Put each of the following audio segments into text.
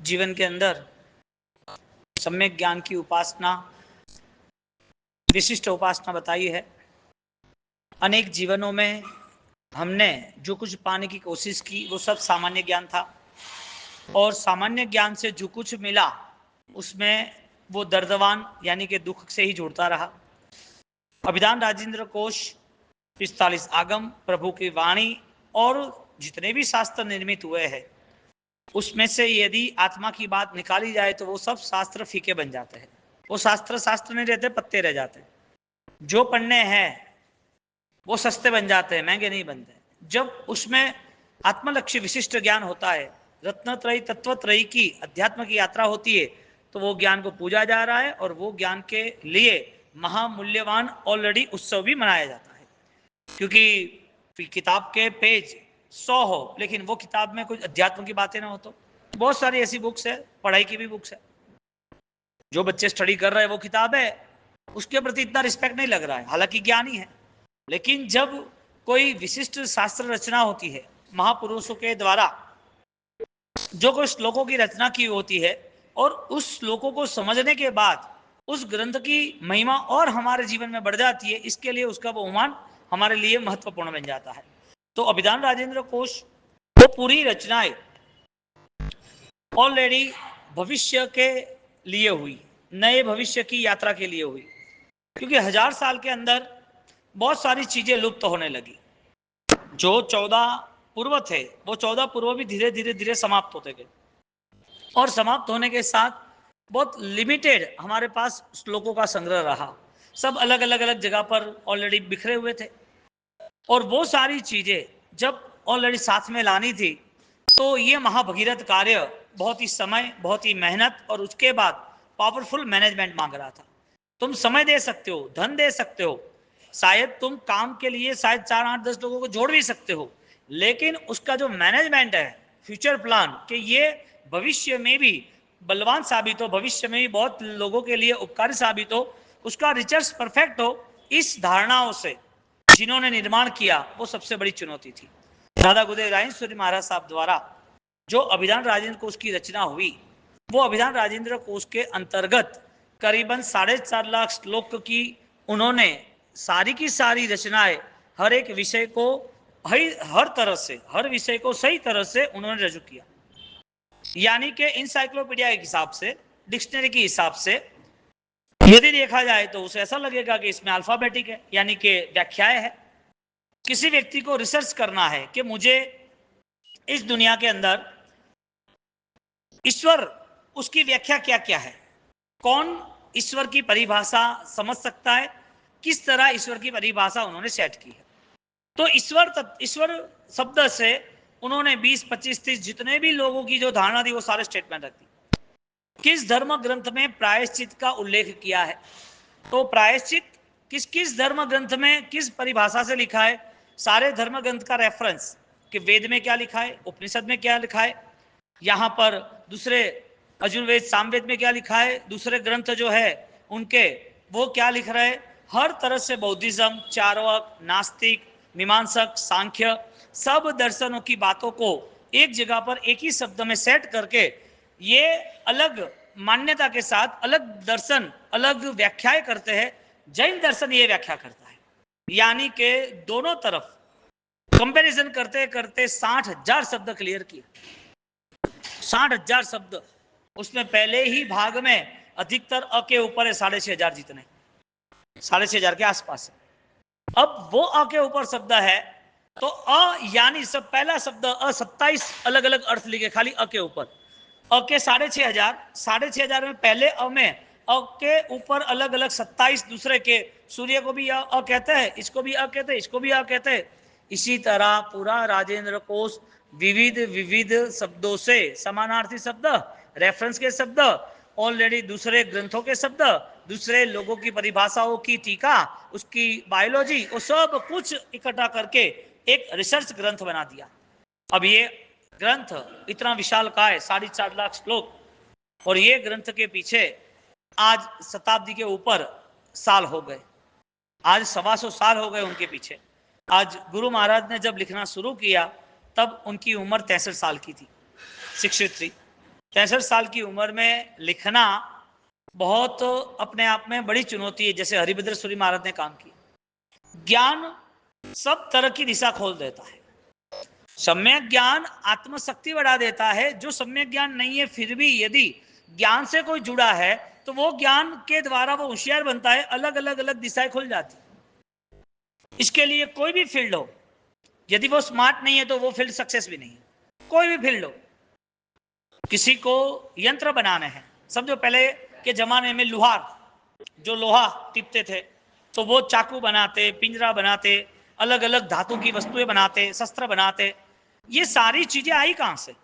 जीवन के अंदर सम्यक ज्ञान की उपासना, विशिष्ट उपासना बताई है। अनेक जीवनों में हमने जो कुछ पाने की कोशिश की वो सब सामान्य ज्ञान था, और सामान्य ज्ञान से जो कुछ मिला उसमें वो दर्दवान यानी कि दुख से ही जुड़ता रहा। अभिधान राजेंद्र कोश, 45 आगम, प्रभु की वाणी और जितने भी शास्त्र निर्मित हुए हैं उसमें से यदि आत्मा की बात निकाली जाए तो वो सब शास्त्र फीके बन जाते हैं। वो शास्त्र शास्त्र नहीं रहते, पत्ते रह जाते हैं। जो पढ़ने हैं वो सस्ते बन जाते हैं, महंगे नहीं बनते। जब उसमें आत्मलक्ष्य विशिष्ट ज्ञान होता है, रत्नत्रयी तत्वत्रयी की अध्यात्म की यात्रा होती है, तो वो ज्ञान को पूजा जा रहा है और वो ज्ञान के लिए महामूल्यवान ऑलरेडी उत्सव भी मनाया जाता है। क्योंकि किताब के पेज 100 हो लेकिन वो किताब में कुछ अध्यात्म की बातें ना हो, तो बहुत सारी ऐसी बुक्स है, पढ़ाई की भी बुक्स है, जो बच्चे स्टडी कर रहे हैं वो किताब है, उसके प्रति इतना रिस्पेक्ट नहीं लग रहा है, हालांकि ज्ञानी है। लेकिन जब कोई विशिष्ट शास्त्र रचना होती है महापुरुषों के द्वारा, जो कुछ श्लोकों की रचना की होती है, और उस श्लोकों को समझने के बाद उस ग्रंथ की महिमा और हमारे जीवन में बढ़ जाती है, इसके लिए उसका बहुमान हमारे लिए महत्वपूर्ण बन जाता है। तो अभिधान राजेंद्र कोश वो पूरी रचनाएं ऑलरेडी भविष्य के लिए हुई, नए भविष्य की यात्रा के लिए हुई, क्योंकि 1000 साल के अंदर बहुत सारी चीजें लुप्त होने लगी। जो 14 पूर्व थे वो 14 पूर्व भी धीरे धीरे धीरे समाप्त होते गए, और समाप्त होने के साथ बहुत लिमिटेड हमारे पास श्लोकों का संग्रह रहा। सब अलग अलग अलग जगह पर ऑलरेडी बिखरे हुए थे, और वो सारी चीजें जब ऑलरेडी साथ में लानी थी तो ये महाभगीरथ कार्य बहुत ही समय, बहुत ही मेहनत और उसके बाद पावरफुल मैनेजमेंट मांग रहा था। तुम समय दे सकते हो, धन दे सकते हो, शायद तुम काम के लिए शायद 4, 8, 10 लोगों को जोड़ भी सकते हो, लेकिन उसका जो मैनेजमेंट है, फ्यूचर प्लान, कि ये भविष्य में भी बलवान साबित हो, भविष्य में भी बहुत लोगों के लिए उपकारी साबित हो, उसका रिसर्च परफेक्ट हो, इस धारणाओं से जिन्होंने निर्माण किया वो सबसे बड़ी चुनौती थी। दादा गुरुदेव राजेंद्र महाराज साहब द्वारा जो अभिधान राजेंद्र कोश की रचना हुई, वो अभिधान राजेंद्र कोश के अंतर्गत करीबन 4.5 लाख श्लोक की उन्होंने सारी की सारी रचनाएं हर एक विषय को हर तरह से, हर विषय को सही तरह से उन्होंने रजू किया। यानी कि इंसाइक्लोपीडिया के हिसाब से, डिक्शनरी के हिसाब से यदि देखा जाए तो उसे ऐसा लगेगा कि इसमें अल्फाबेटिक है, यानी कि व्याख्याएं है। किसी व्यक्ति को रिसर्च करना है कि मुझे इस दुनिया के अंदर ईश्वर, उसकी व्याख्या क्या क्या है, कौन ईश्वर की परिभाषा समझ सकता है, किस तरह ईश्वर की परिभाषा उन्होंने सेट की है। तो ईश्वर शब्द से उन्होंने 20, 25, 30 जितने भी लोगों की जो धारणा थी वो सारे स्टेटमेंट रख दी। किस धर्म ग्रंथ में प्रायश्चित का उल्लेख किया है, तो प्रायश्चित किस किस धर्म ग्रंथ में किस परिभाषा से लिखा है, सारे धर्म ग्रंथ का रेफरेंस कि वेद में क्या लिखा है, उपनिषद में क्या लिखा है, यहाँ पर दूसरे अजुर्वेद सामवेद में क्या लिखा है, दूसरे ग्रंथ जो है उनके वो क्या लिख रहे हैं, हर तरह से बौद्धिज्म, चार्वाक, नास्तिक, मीमांसक, सांख्य, सब दर्शनों की बातों को एक जगह पर एक ही शब्द में सेट करके ये अलग मान्यता के साथ अलग दर्शन, अलग व्याख्याएं करते हैं। जैन दर्शन ये व्याख्या करता है, यानी कि दोनों तरफ कंपैरिजन करते करते 60,000 शब्द क्लियर किए। 60,000 शब्द, उसमें पहले ही भाग में अधिकतर अ के ऊपर है, 6,500 जितने, 6,500 के आसपास है। अब वो अ के ऊपर शब्द है तो अ यानी सब पहला शब्द अ 27 अलग अलग अर्थ लिखे खाली अ के ऊपर। अ के 6,500 में पहले अ में अ के ऊपर अलग अलग 27 दूसरे के, सूर्य को भी अ कहते हैं, इसको भी अ कहते हैं, इसको भी अ कहते हैं। इसी तरह पूरा राजेंद्र कोश विविध विविध शब्दों से, समानार्थी शब्द, रेफरेंस के शब्द, ऑलरेडी दूसरे ग्रंथों के शब्द, दूसरे लोगों की परिभाषाओं की टीका, उसकी बायोलॉजी, वो सब कुछ इकट्ठा करके एक रिसर्च ग्रंथ बना दिया। अब ये ग्रंथ इतना विशाल का है, 4.5 लाख श्लोक, और ये ग्रंथ के पीछे आज शताब्दी के ऊपर साल हो गए, आज 125 साल हो गए उनके पीछे। आज गुरु महाराज ने जब लिखना शुरू किया तब उनकी उम्र 63 साल की थी, 63। 63 साल की उम्र में लिखना बहुत अपने आप में बड़ी चुनौती है, जैसे हरिभद्र सूरी महाराज ने काम किया। ज्ञान सब तरह की दिशा खोल देता है। सम्यक ज्ञान आत्मशक्ति बढ़ा देता है। जो सम्यक ज्ञान नहीं है फिर भी यदि ज्ञान से कोई जुड़ा है तो वो ज्ञान के द्वारा वो होशियार बनता है, अलग अलग दिशाएं खुल जाती। इसके लिए कोई भी फील्ड हो, यदि वो स्मार्ट नहीं है तो वो फील्ड सक्सेस भी नहीं है। कोई भी फील्ड हो, किसी को यंत्र बनाने हैं, समझो पहले के जमाने में लुहार जो लोहा टिपते थे तो वो चाकू बनाते, पिंजरा बनाते, अलग अलग धातु की वस्तुएं बनाते, शस्त्र बनाते। ये सारी चीजें आई कहां से?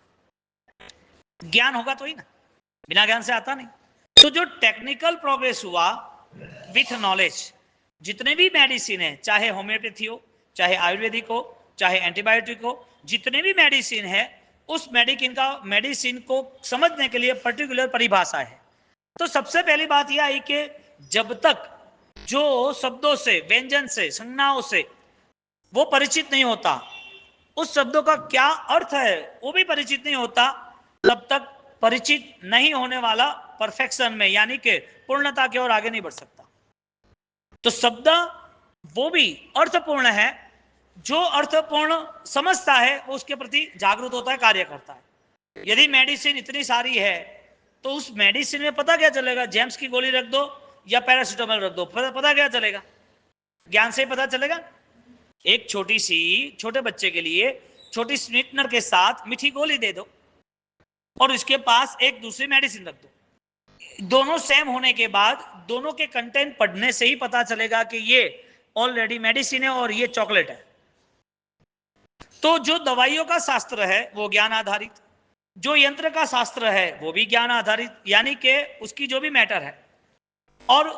ज्ञान होगा तो ही ना, बिना ज्ञान से आता नहीं। तो जो टेक्निकल प्रोग्रेस हुआ विथ नॉलेज, जितने भी मेडिसिन है, चाहे होम्योपैथी हो, चाहे आयुर्वेदिक हो, चाहे एंटीबायोटिक हो, जितने भी मेडिसिन है, उस मेडिसिन को समझने के लिए पर्टिकुलर परिभाषा है। तो सबसे पहली बात यह आई कि जब तक जो शब्दों से, व्यंजन से, संज्ञाओं से वो परिचित नहीं होता, उस शब्दों का क्या अर्थ है वो भी परिचित नहीं होता, तब तक परिचित नहीं होने वाला परफेक्शन में यानी कि पूर्णता की ओर आगे नहीं बढ़ सकता। तो शब्द वो भी अर्थपूर्ण है, जो अर्थपूर्ण समझता है वो उसके प्रति जागरूक होता है, कार्य करता है। यदि मेडिसिन इतनी सारी है तो उस मेडिसिन में पता क्या चलेगा? जेम्स की गोली रख दो या पैरासिटामोल रख दो, पता क्या चलेगा? ज्ञान से ही पता चलेगा। एक छोटे बच्चे के लिए छोटी स्वीटनर के साथ मीठी गोली दे दो और उसके पास एक दूसरी मेडिसिन रख दो, दोनों सेम होने के बाद दोनों के कंटेंट पढ़ने से ही पता चलेगा कि ये ऑलरेडी मेडिसिन है और ये चॉकलेट है। तो जो दवाइयों का शास्त्र है वो ज्ञान आधारित, जो यंत्र का शास्त्र है वो भी ज्ञान आधारित, यानी कि उसकी जो भी मैटर है। और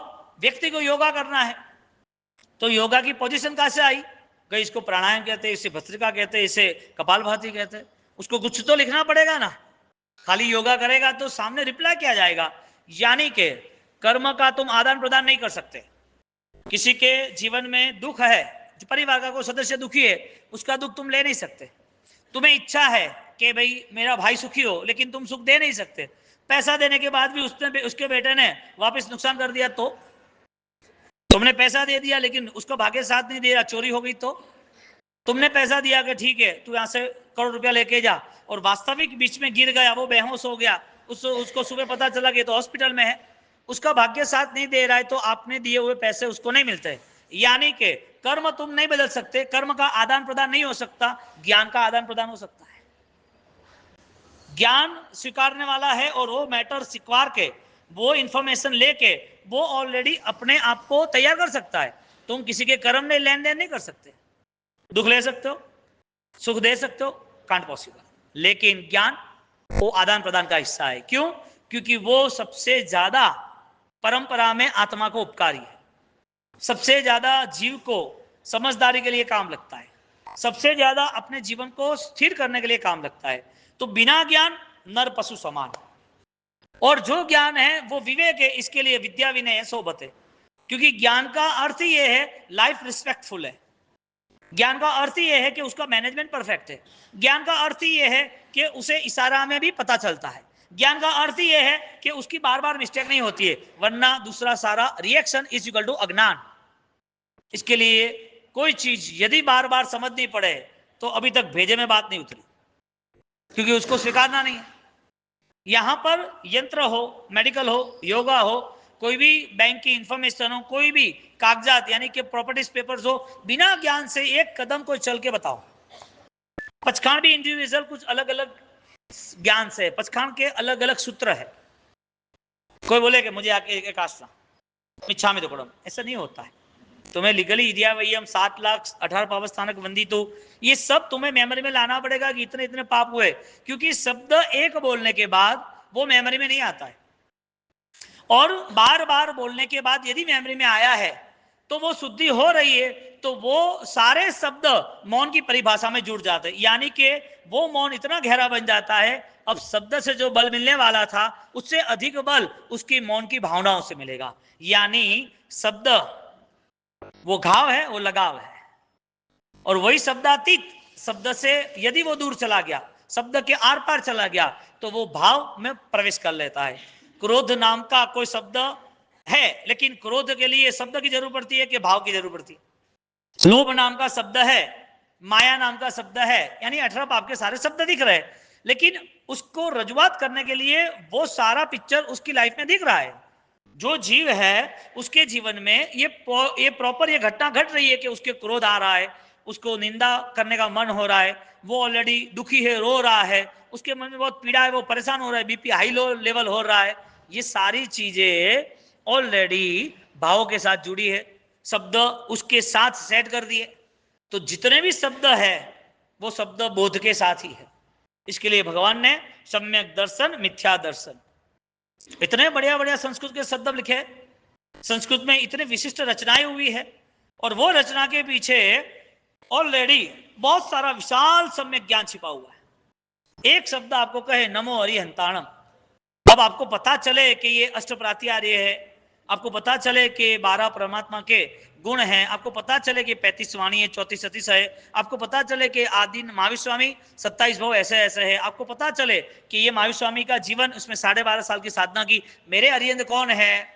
व्यक्ति को योगा करना है तो योगा की पोजीशन कहां से आई? कहीं इसको प्राणायाम कहते हैं, इसे भस्त्रिका कहते हैं, इसे कपालभाति कहते हैं। उसको कुछ तो लिखना पड़ेगा ना, खाली योगा करेगा तो सामने रिप्लाई किया जाएगा। यानी कि कर्म का तुम आदान प्रदान नहीं कर सकते। किसी के जीवन में दुख है, जो परिवार का कोई सदस्य दुखी है, उसका दुख तुम ले नहीं सकते। तुम्हें इच्छा है कि भाई मेरा भाई सुखी हो, लेकिन तुम सुख दे नहीं सकते। पैसा देने के बाद भी उसके बेटे ने वापस नुकसान कर दिया तो? तुमने पैसा दे दिया लेकिन उसका भाग्य साथ नहीं दिया, चोरी हो गई तो? तुमने पैसा दिया कि ठीक है तू यहां से करोड़ रुपया लेके जा, और वास्तविक बीच में गिर गया, वो बेहोश हो गया, उसको सुबह पता चला कि तो हॉस्पिटल में है, उसका भाग्य साथ नहीं दे रहा है, तो आपने दिए हुए पैसे उसको नहीं मिलते। यानी कि कर्म तुम नहीं बदल सकते, कर्म का आदान प्रदान नहीं हो सकता, ज्ञान का आदान प्रदान हो सकता है। ज्ञान स्वीकारने वाला है और वो मैटर स्वीकार के, वो इंफॉर्मेशन लेके वो ऑलरेडी अपने आप को तैयार कर सकता है। तुम किसी के कर्म में लेन देन नहीं कर सकते, दुख ले सकते हो, सुख दे सकते हो, कांट पॉसिबल। लेकिन ज्ञान वो आदान प्रदान का हिस्सा है। क्यों? क्योंकि वो सबसे ज्यादा परंपरा में आत्मा को उपकारी है, सबसे ज्यादा जीव को समझदारी के लिए काम लगता है, सबसे ज्यादा अपने जीवन को स्थिर करने के लिए काम लगता है। तो बिना ज्ञान नर पशु समान, और जो ज्ञान है वो विवेक है, इसके लिए विद्या विनय है, सोबत है। क्योंकि ज्ञान का अर्थ ही यह है लाइफ रिस्पेक्टफुल है, ज्ञान का अर्थ ही यह है कि उसका मैनेजमेंट परफेक्ट है, ज्ञान का अर्थ ही यह है कि उसे इशारा में भी पता चलता है, ज्ञान का अर्थ ही यह है कि उसकी बार बार मिस्टेक नहीं होती है, वरना दूसरा सारा रिएक्शन इज इक्वल टू अज्ञान। इसके लिए कोई चीज यदि बार बार समझनी पड़े तो अभी तक भेजे में बात नहीं उतरी, क्योंकि उसको स्वीकारना नहीं है। यहां पर यंत्र हो, मेडिकल हो, योगा हो, कोई भी बैंक की इंफॉर्मेशन हो, कोई भी कागजात यानी कि प्रॉपर्टीज पेपर्स हो, बिना ज्ञान से एक कदम कोई चल के बताओ। पचखान भी इंडिविजुअल कुछ अलग अलग ज्ञान से, पचखान के अलग अलग सूत्र है। कोई बोले कि मुझे आके एक आश्रम इच्छा में तो ऐसा नहीं होता है। तुम्हें लीगली इदिया वही हम 7 लाख 18 पावस्थानक वंदी, तो ये सब तुम्हें मेमोरी में लाना पड़ेगा कि इतने इतने पाप हुए, क्योंकि शब्द एक बोलने के बाद वो मेमोरी में नहीं आता है, और बार बार बोलने के बाद यदि मेमोरी में आया है तो वो शुद्धि हो रही है, तो वो सारे शब्द मौन की परिभाषा में जुड़ जाते हैं। यानी कि वो मौन इतना गहरा बन जाता है, अब शब्द से जो बल मिलने वाला था उससे अधिक बल उसकी मौन की भावनाओं से मिलेगा। यानी शब्द वो घाव है, वो लगाव है, और वही शब्दातीत शब्द से यदि वो दूर चला गया, शब्द के आर पार चला गया तो वो भाव में प्रवेश कर लेता है। क्रोध नाम का कोई शब्द है, लेकिन क्रोध के लिए शब्द की जरूरत पड़ती है कि भाव की जरूरत पड़ती है। लोभ नाम का शब्द है, माया नाम का शब्द है, यानी 18 पाप के सारे शब्द दिख रहे हैं, लेकिन उसको रजुआत करने के लिए वो सारा पिक्चर उसकी लाइफ में दिख रहा है। जो जीव है उसके जीवन में ये प्रॉपर ये घटना घट रही है कि उसके क्रोध आ रहा है, उसको निंदा करने का मन हो रहा है, वो ऑलरेडी दुखी है, रो रहा है, उसके मन में बहुत पीड़ा है, वो परेशान हो रहा है, बीपी हाई लो लेवल हो रहा है। ये सारी चीजें ऑलरेडी भावों के साथ जुड़ी है, शब्द उसके साथ सेट कर दिए। तो जितने भी शब्द है वो शब्द बोध के साथ ही है। इसके लिए भगवान ने सम्यक दर्शन, मिथ्या दर्शन, इतने बढ़िया बढ़िया संस्कृत के शब्द लिखे, संस्कृत में इतने विशिष्ट रचनाएं हुई है, और वो रचना के पीछे ऑलरेडी बहुत सारा विशाल सम्यक ज्ञान छिपा हुआ है। एक शब्द आपको कहे नमो अरिहंताणम, अब आपको पता चले कि ये अष्टप्रात्यार्य है, आपको पता चले कि 12 परमात्मा के गुण हैं, आपको पता चले कि 35 वाणी है, 34 सतीश है, आपको पता चले कि आदि महावीर स्वामी 27 भाव ऐसे ऐसे है, आपको पता चले कि ये महावीर स्वामी का जीवन उसमें 12.5 साल की साधना की, मेरे अरिहंत कौन है,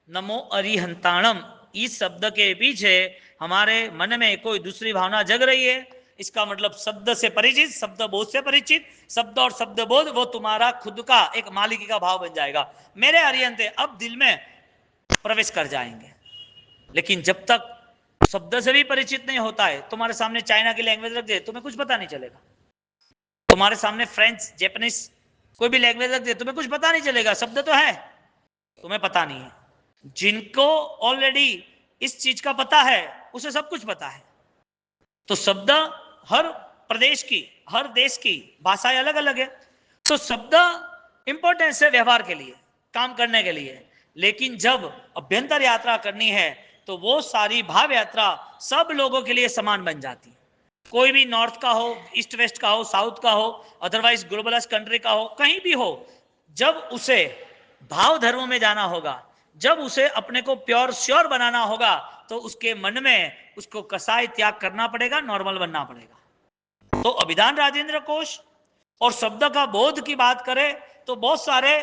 नमो अरिहंताणम। इस शब्द के पीछे हमारे मन में कोई दूसरी भावना जग रही है, इसका मतलब शब्द से परिचित, शब्द बोध से परिचित, शब्द और शब्द बोध वो तुम्हारा खुद का एक मालिकी का भाव बन जाएगा। मेरे अरिहंत अब दिल में प्रवेश कर जाएंगे। लेकिन जब तक शब्द से भी परिचित नहीं होता है, तुम्हारे सामने चाइना की लैंग्वेज रख दे, तुम्हें कुछ पता नहीं चलेगा। तुम्हारे सामने फ्रेंच, जैपनीज कोई भी लैंग्वेज रख दे, तुम्हें कुछ पता नहीं चलेगा, शब्द तो है, तुम्हें पता नहीं है। जिनको ऑलरेडी इस चीज का पता है उसे सब कुछ पता है। तो शब्द हर प्रदेश की, हर देश की भाषाएं अलग अलग है, तो शब्द इंपॉर्टेंस है व्यवहार के लिए, काम करने के लिए। लेकिन जब अभ्यंतर यात्रा करनी है तो वो सारी भाव यात्रा सब लोगों के लिए समान बन जाती है। कोई भी नॉर्थ का हो, ईस्ट वेस्ट का हो, साउथ का हो, अदरवाइज ग्लोबलाइज कंट्री का हो, कहीं भी हो, जब उसे भाव धर्म में जाना होगा, जब उसे अपने को प्योर श्योर बनाना होगा, तो उसके मन में उसको कसाई त्याग करना पड़ेगा, नॉर्मल बनना पड़ेगा। तो अभिधान राजेंद्र कोश और शब्द का बोध की बात करें तो बहुत सारे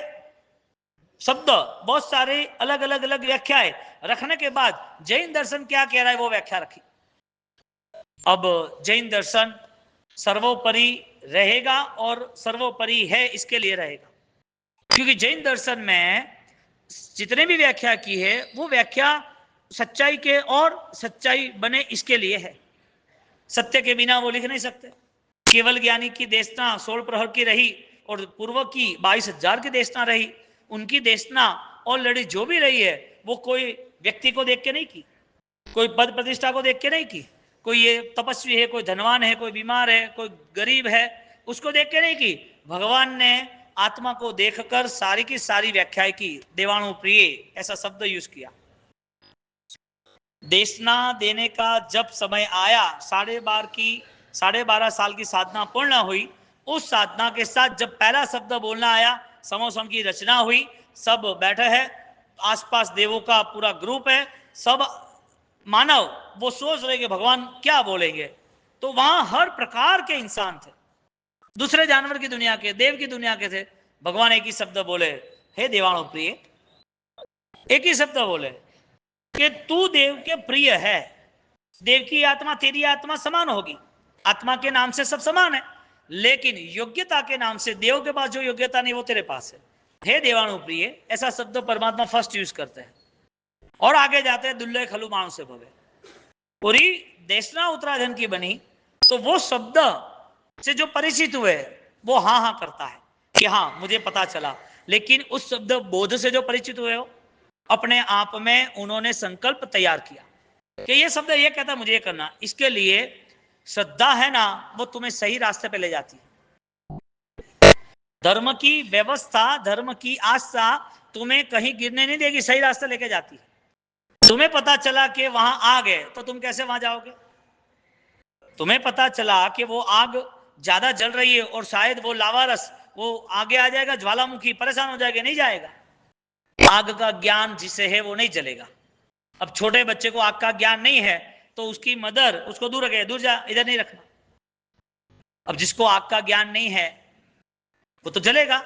शब्द, बहुत सारे अलग अलग अलग व्याख्याएं रखने के बाद जैन दर्शन क्या कह रहा है वो व्याख्या रखी। अब जैन दर्शन सर्वोपरि रहेगा और सर्वोपरि है इसके लिए रहेगा, क्योंकि जैन दर्शन में जितने भी व्याख्या की है वो व्याख्या सच्चाई के और सच्चाई बने इसके लिए है। सत्य के बिना वो लिख नहीं सकते। केवल ज्ञानी की देशना 16 प्रहर की रही और पूर्व की 22,000 की देशना रही। उनकी देशना ऑलरेडी जो भी रही है वो कोई व्यक्ति को देख के नहीं की, कोई पद प्रतिष्ठा को देख के नहीं की, कोई ये तपस्वी है, कोई धनवान है, कोई बीमार है, कोई गरीब है, उसको देख के नहीं की। भगवान ने आत्मा को देखकर सारी की सारी व्याख्याएं की। देवाणु प्रिय ऐसा शब्द यूज किया। देशना देने का जब समय आया, 12.5 साल की साधना पूर्ण हुई, उस साधना के साथ जब पहला शब्द बोलना आया, समोसम की रचना हुई, सब बैठे हैं, आसपास देवों का पूरा ग्रुप है, सब मानव वो सोच रहे कि भगवान क्या बोलेंगे। तो वहां हर प्रकार के इंसान थे, दूसरे जानवर की दुनिया के, देव की दुनिया के थे। भगवान एक ही शब्द बोले, हे देवाणु प्रिय, एक ही शब्द बोले कि तू देव के प्रिय है। देव की आत्मा तेरी आत्मा समान होगी, आत्मा के नाम से सब समान है, लेकिन योग्यता के नाम से देव के पास जो योग्यता नहीं वो तेरे पास है। हे देवाणु प्रिय, ऐसा शब्द परमात्मा फर्स्ट यूज करते हैं और आगे जाते हैं दुल्ले खलु मानु से भवे। पूरी देशना उत्तराधन की बनी तो वो शब्द से जो परिचित हुए वो हाँ हाँ करता है कि हाँ मुझे पता चला। लेकिन उस शब्द बोध से जो परिचित हुए हो, अपने आप में उन्होंने संकल्प तैयार किया कि ये शब्द ये कहता मुझे ये करना। इसके लिए श्रद्धा है ना, वो तुम्हें सही रास्ते पे ले जाती है। धर्म की व्यवस्था, धर्म की आस्था तुम्हें कहीं गिरने नहीं देगी, सही रास्ते लेके जाती है। तुम्हें पता चला कि वहां आग है तो तुम कैसे वहां जाओगे? तुम्हें पता चला कि वो आग ज्यादा जल रही है और शायद वो लावा रस वो आगे आ जाएगा, ज्वालामुखी, परेशान हो जाएगा, नहीं जाएगा। आग का ज्ञान जिसे है वो नहीं जलेगा। अब छोटे बच्चे को आग का ज्ञान नहीं है तो उसकी मदर उसको दूर रखे, दूर जा, इधर नहीं रखना। अब जिसको आग का ज्ञान नहीं है वो तो जलेगा।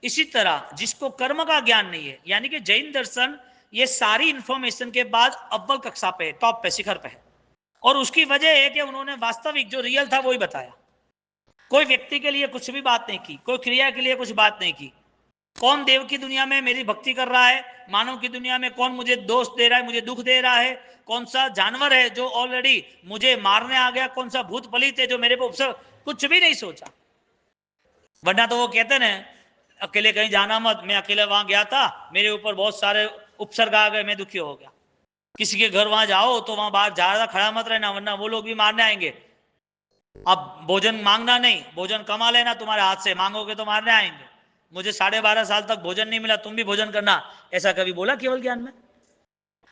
इसी तरह जिसको कर्म का ज्ञान नहीं है, यानी कि जैन दर्शन ये सारी इंफॉर्मेशन के बाद अव्वल कक्षा पे, टॉप पे, शिखर पे है। और उसकी वजह है कि उन्होंने वास्तविक जो रियल था वही बताया। कोई व्यक्ति के लिए कुछ भी बात नहीं की, कोई क्रिया के लिए कुछ बात नहीं की। कौन देव की दुनिया में मेरी भक्ति कर रहा है, मानव की दुनिया में कौन मुझे दोष दे रहा है, मुझे दुख दे रहा है, कौन सा जानवर है जो ऑलरेडी मुझे मारने आ गया, कौन सा भूत पलित है जो मेरे को उपसर्ग, कुछ भी नहीं सोचा। वरना तो वो कहते ना, अकेले कहीं जाना मत, मैं अकेले वहां गया था, मेरे ऊपर बहुत सारे उपसर्ग आ गए, मैं दुखी हो गया। किसी के घर वहां जाओ तो वहां बाहर ज्यादा खड़ा मत रहना, वरना वो लोग भी मारने आएंगे। अब भोजन मांगना नहीं, भोजन कमा लेना तुम्हारे हाथ से, मांगोगे तो मारने आएंगे। मुझे 12.5 साल तक भोजन नहीं मिला, तुम भी भोजन करना, ऐसा कभी बोला केवल ज्ञान में?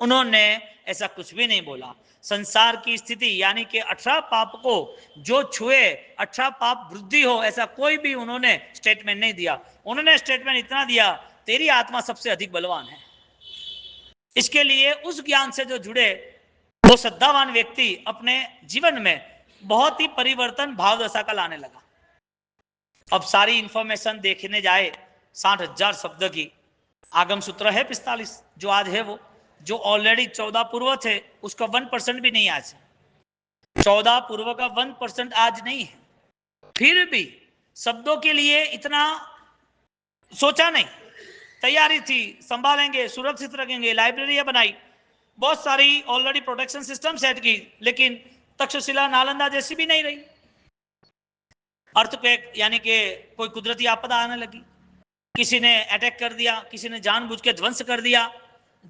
उन्होंने ऐसा कुछ भी नहीं बोला। संसार की स्थिति यानी कि 18 पाप को जो छुए 18 पाप वृद्धि हो, ऐसा कोई भी उन्होंने स्टेटमेंट नहीं दिया। उन्होंने स्टेटमेंट इतना दिया, तेरी आत्मा सबसे अधिक बलवान है। इसके लिए उस ज्ञान से जो जुड़े वो श्रद्धावान व्यक्ति अपने जीवन में बहुत ही परिवर्तन भाव दशा का लाने लगा। अब सारी इंफॉर्मेशन देखने जाए, 60,000 शब्द की आगम सूत्र है 45, जो आज है वो, जो ऑलरेडी 14 पूर्व थे उसका 1% भी नहीं आज। 14 पूर्व का 1% आज नहीं है। फिर भी शब्दों के लिए इतना सोचा नहीं, तैयारी थी, संभालेंगे, सुरक्षित रखेंगे, लाइब्रेरियां बनाई, बहुत सारी ऑलरेडी प्रोटेक्शन सिस्टम सेट की, लेकिन तक्षशिला नालंदा जैसी भी नहीं रही। अर्थक्वेक यानी कि कोई कुदरती आपदा आने लगी, किसी ने अटैक कर दिया, किसी ने जानबूझ के ध्वंस कर दिया,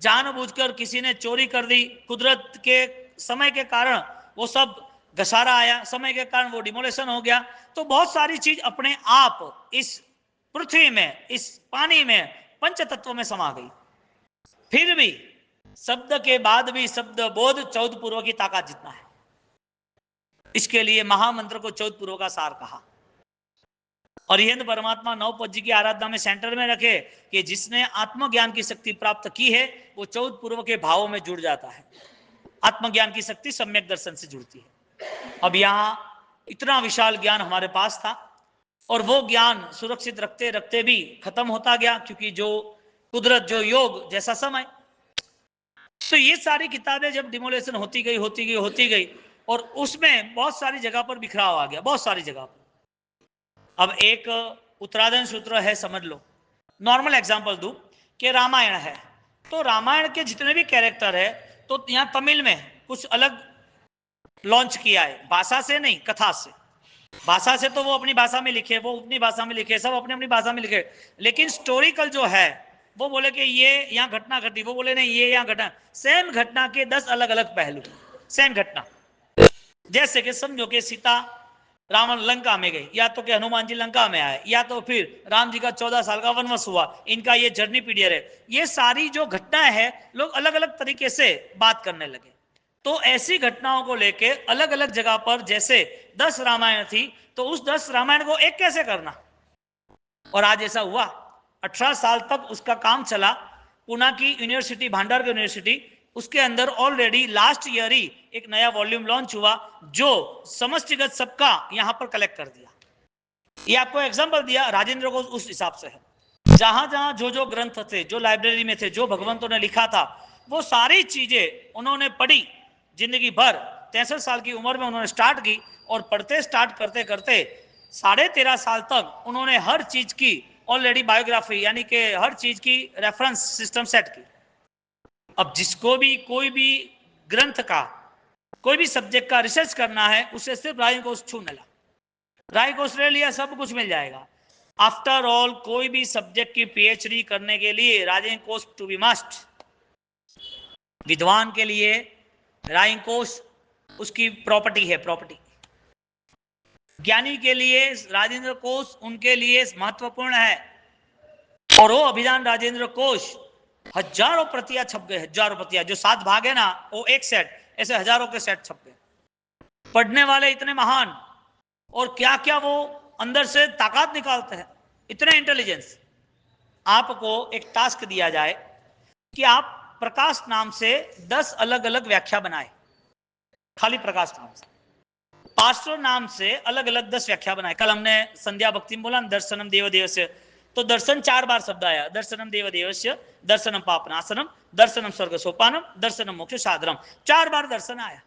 जानबूझकर किसी ने चोरी कर दी, कुदरत के समय के कारण वो सब घसारा आया, समय के कारण वो डिमोलेशन हो गया। तो बहुत सारी चीज अपने आप इस पृथ्वी में, इस पानी में, पंच तत्वों में समा गई। फिर भी शब्द के बाद भी शब्द बोध 14 पूर्व की ताकत जितना है। इसके लिए महामंत्र को 14 पूर्व का सार कहा। और यह परमात्मा नवपज्जी की आराधना में सेंटर में रखे कि जिसने आत्मज्ञान की शक्ति प्राप्त की है वो 14 पूर्व के भावों में जुड़ जाता है। आत्मज्ञान की शक्ति सम्यक दर्शन से जुड़ती है। अब यहां इतना विशाल ज्ञान हमारे पास था और वो ज्ञान सुरक्षित रखते रखते भी खत्म होता गया, क्योंकि जो कुदरत, जो योग जैसा समय। तो ये सारी किताबें जब डिमोलेशन होती गई और उसमें बहुत सारी जगह पर बिखराव आ गया, बहुत सारी जगह पर। अब एक उत्तराधन सूत्र है, समझ लो, नॉर्मल एग्जांपल दूं कि रामायण है, तो रामायण के जितने भी कैरेक्टर है तो यहाँ तमिल में कुछ अलग लॉन्च किया है, भाषा से नहीं, कथा से। भाषा से तो वो अपनी भाषा में लिखे, वो अपनी भाषा में लिखे, सब अपनी अपनी भाषा में लिखे, लेकिन स्टोरिकल जो है वो बोले कि ये यहाँ घटना घटी, वो बोले नहीं ये यहाँ घटना। सेम घटना के 10 अलग अलग पहलू, सेम घटना। जैसे कि समझो कि सीता रावण लंका में गई, या तो कि हनुमान जी लंका में आए, या तो फिर राम जी का 14 साल का वनवास हुआ, इनका ये जर्नी पीरियड है। ये सारी जो घटनाएं हैं लोग अलग अलग तरीके से बात करने लगे। तो ऐसी घटनाओं को लेके अलग अलग जगह पर जैसे 10 रामायण थी, तो उस 10 रामायण को एक कैसे करना। और आज ऐसा हुआ, 18 साल तक उसका काम चला। पुणे की यूनिवर्सिटी, भांडार यूनिवर्सिटी, उसके अंदर ऑलरेडी लास्ट ईयर ही एक नया वॉल्यूम लॉन्च हुआ जो समष्टिगत सबका यहां पर कलेक्ट कर दिया। ये आपको एग्जांपल दिया, राजेंद्र को उस हिसाब से है। जहां जहां जो जो ग्रंथ थे, जो लाइब्रेरी में थे, जो भगवंतों ने लिखा था, वो सारी चीजें उन्होंने पढ़ी। जिंदगी भर 63 साल की उम्र में उन्होंने स्टार्ट की और पढ़ते स्टार्ट करते करते 13.5 साल तक उन्होंने हर चीज की ऑलरेडी बायोग्राफी यानी कि हर चीज की रेफरेंस सिस्टम सेट की। अब जिसको भी कोई भी ग्रंथ का, कोई भी सब्जेक्ट का रिसर्च करना है, उसे सिर्फ राय कोश छूने ला, राय कोश ले लिया, सब कुछ मिल जाएगा। आफ्टर ऑल कोई भी सब्जेक्ट की पीएचडी करने के लिए राजेंद्र कोश टू बी मस्ट। विद्वान के लिए राय कोश उसकी प्रॉपर्टी है, प्रॉपर्टी। ज्ञानी के लिए राजेंद्र कोश उनके लिए महत्वपूर्ण है। और वो अभिधान राजेंद्र कोश हजारों प्रतियां छप गए, हजारों प्रतियां, जो 7 भाग है ना वो एक सेट, ऐसे हजारों के सेट छप गए। पढ़ने वाले इतने महान, और क्या क्या वो अंदर से ताकत निकालते हैं, इतने इंटेलिजेंस। आपको एक टास्क दिया जाए कि आप प्रकाश नाम से 10 अलग अलग व्याख्या बनाए, खाली प्रकाश नाम से। पार्श्व नाम से अलग अलग 10 व्याख्या बनाए। कल हमने संध्या भक्ति में बोला दर्शनम देवदेवस्य, तो दर्शन 4 बार शब्द आया, दर्शनम देवदेवस्य, दर्शनम पापनाशनम, दर्शनम स्वर्ग सोपानम, दर्शनम मोक्ष साधनम, 4 बार दर्शन आया।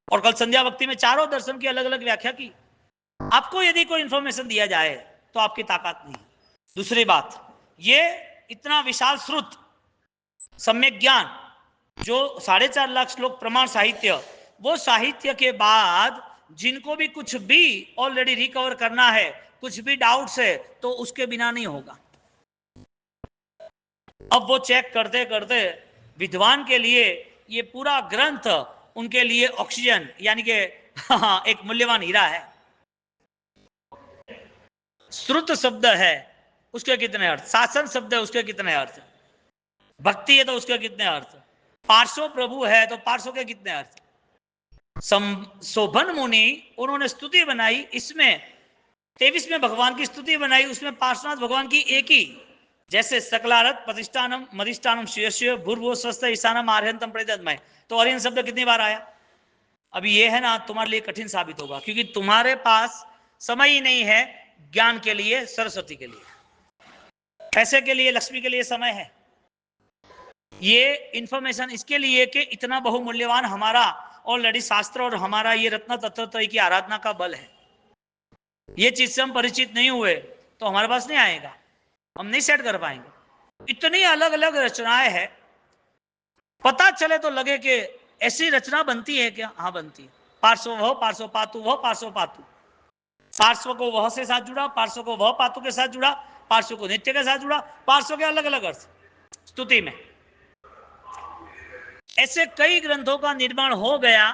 और कल संध्या भक्ति में चारों दर्शन की अलग अलग व्याख्या की। आपको यदि कोई इंफॉर्मेशन दिया जाए तो आपकी ताकत नहीं है। दूसरी बात, ये इतना विशाल श्रुत सम्यक ज्ञान जो 4.5 लाख श्लोक प्रमाण साहित्य, वो साहित्य के बाद जिनको भी कुछ भी ऑलरेडी रिकवर करना है, कुछ भी डाउट्स है, तो उसके बिना नहीं होगा। अब वो चेक करते करते विद्वान के लिए ये पूरा ग्रंथ उनके लिए ऑक्सीजन यानी कि एक मूल्यवान हीरा है। श्रुत शब्द है, उसके कितने अर्थ, शासन शब्द है, उसके कितने अर्थ, भक्ति है तो उसके कितने अर्थ, पार्श्व प्रभु है तो पार्श्व के कितने अर्थ। शोभन मुनि उन्होंने स्तुति बनाई, इसमें 23 में भगवान की स्तुति बनाई, उसमें पार्श्वनाथ भगवान की एक ही, जैसे सकलारथ प्रतिष्ठानम मधिष्ठानम शिवस्य भूर्भुव स्वस्थ ईशानम आर्यंतम प्रत्यय, तो अरियन शब्द कितनी बार आया। अभी ये है ना तुम्हारे लिए कठिन साबित होगा, क्योंकि तुम्हारे पास समय ही नहीं है ज्ञान के लिए, सरस्वती के लिए, पैसे के लिए, लक्ष्मी के लिए समय है। ये इंफॉर्मेशन इसके लिए कि इतना बहुमूल्यवान हमारा ऑलरेडी शास्त्र और हमारा ये रत्न तत्वत्रय की आराधना का बल है। ये चीज से हम परिचित नहीं हुए तो हमारे पास नहीं आएगा, हम नहीं सेट कर पाएंगे। इतनी अलग अलग रचनाएं हैं, पता चले तो लगे कि ऐसी रचना बनती है क्या। हाँ बनती है। पार्श्व वह, पार्श्व पातु वह, पार्श्व पातु, पार्श्व को वह से साथ जुड़ा, पार्श्व को वह पातु के साथ जुड़ा, पार्श्व को नित्य के साथ जुड़ा, पार्श्व के अलग अलग अर्थ स्तुति में। ऐसे कई ग्रंथों का निर्माण हो गया